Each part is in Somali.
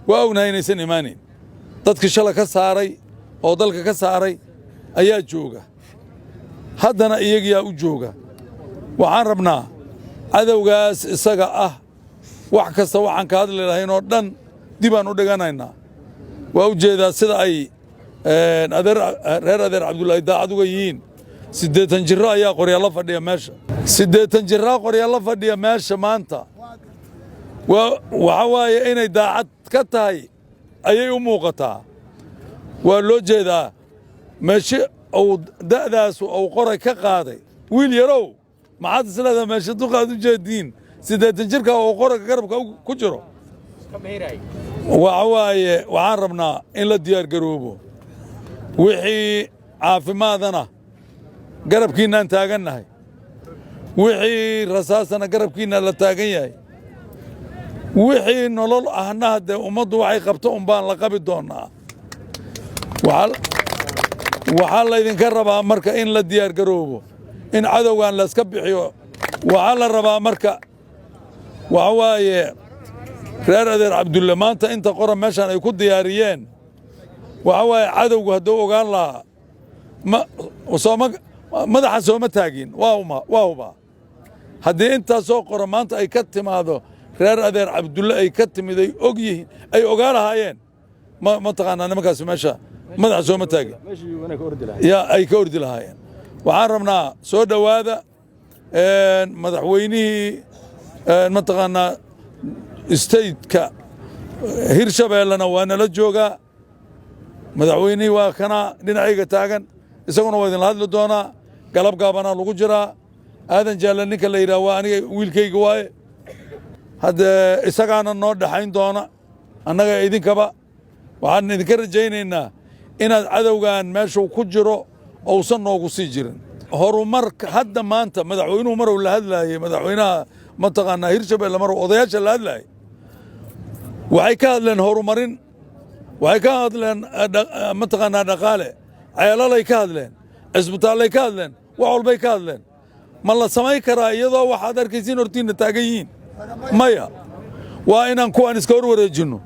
وأونا ينسن إيمانين dadka shala ka saaray oo dalka ka saaray ayaa jooga haddana iyagiyaa u jooga waxaan rabnaa cadowgaas isaga ah wax kasta waxaan ka hadli lahayn oo dhan dib aan u dhiganaynaa waa u jeedaa sida ay reer adeer cabdullaahi daacad uga yihiin 80 jiro ayaa qoryaalla fadhiya meesha 80 jiro qoryaalla fadhiya meesha maanta waxa waaye inay daacad ka tahay ayay u muuqataa waa loo jeedaa meesha uu da'daas uu qoray ka qaaday wiil yarow maxaad isleedahay meesha duqaad u jeediin 80 jirka uu qorayga garabka ku jiro waxa waaye waxaan rabnaa in la diyaar garoobo wixii caafimaadana garabkiinaan taagannahay wixii rasaasana garabkiina la taagan yahay wixii nolol ahna hadee ummaddu waxay qabto baan la qabi doonaa waxaa laydinka rabaa marka in la diyaar garoobo in cadowgan la iska bixiyo waxaa la rabaa marka waxa waaye reer adeer cabdulle maanta inta qoran meeshan ay ku diyaariyeen waxa waaye cadowgu hadduu ogaan lahaa madaxa sooma taagin waa huba haddii intaasoo qoran maanta ay ka timaado reer adeer cabdulle ay ka timid ay og yihiin ay ogaa lahaayeen ma taqaanaa nimankaas meesha madaxa sooma taagin yaa ay ka ordi lahaayeen waxaan rabnaa soo dhowaada madaxweynihii mataqaanaa stateka hirshabeellena waa nala joogaa madaxweynihii waa kana dhinacayga taagan isaguna waa idinla hadli doonaa galab gaabanaa lagu jiraa aadan jaalle ninka la yidhaha waa aniga wiilkayga waaye haddee isagaana noo dhaxayn doona annaga idinkaba waxaan idinka rajaynaynaa inaad cadowgan meeshuu ku jiro uusan noogu sii jirin horumarka hadda maanta madaxweynuhu maruu la hadlaayey madaxweynaha mataqaanaa hirshabeelle maruu odayaasha la hadlaayey waxay ka hadleen horumarin waxay ka hadleen mataqaanaa dhaqaale ceelalay ka hadleen cisbitaallay ka hadleen wax walbay ka hadleen ma la samayn karaa iyadoo waxaad arkaysiin hortiinna taagan yihiin maya waa inaan kuwaan iska hor wareejinno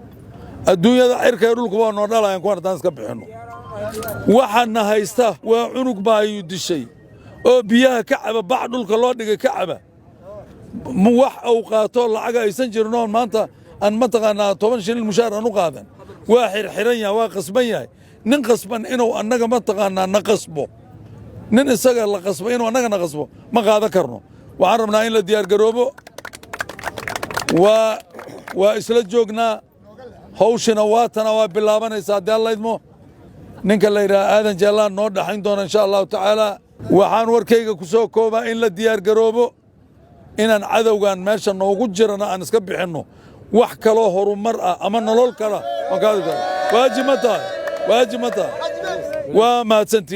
adduunyada cirka ee dhulku waa noo dhalayan kuwaan haddaan iska bixinno waxaana haysta waa cunug baayuu dishay oo biyaha ka caba bax dhulka loo dhigay ka caba wax uu qaato lacaga aysan jirin oo maanta aan mataqaanaa 10 shilin mushaar aan u qaadan waa xirxiran yahay waa qasban yahay nin qasban inuu annaga mataqaanaa na qasbo nin isaga la qasbo inuu annaga na qasbo ma qaadan karno waxaan rabnaa in la diyaar garoobo waa isla joognaa hawshina waatana waa bilaabanaysaa haddii alla idmo ninka la yidhaha aadan jaallaan noo dhaxayn doona insha allahu tacaala waxaan warkayga ku soo koobaa in la diyaar garoobo inaan cadowgan meesha noogu jirana aan iska bixinno wax kaloo horumar ah ama nolol kala waajib ma tahay waa mahadsantihiin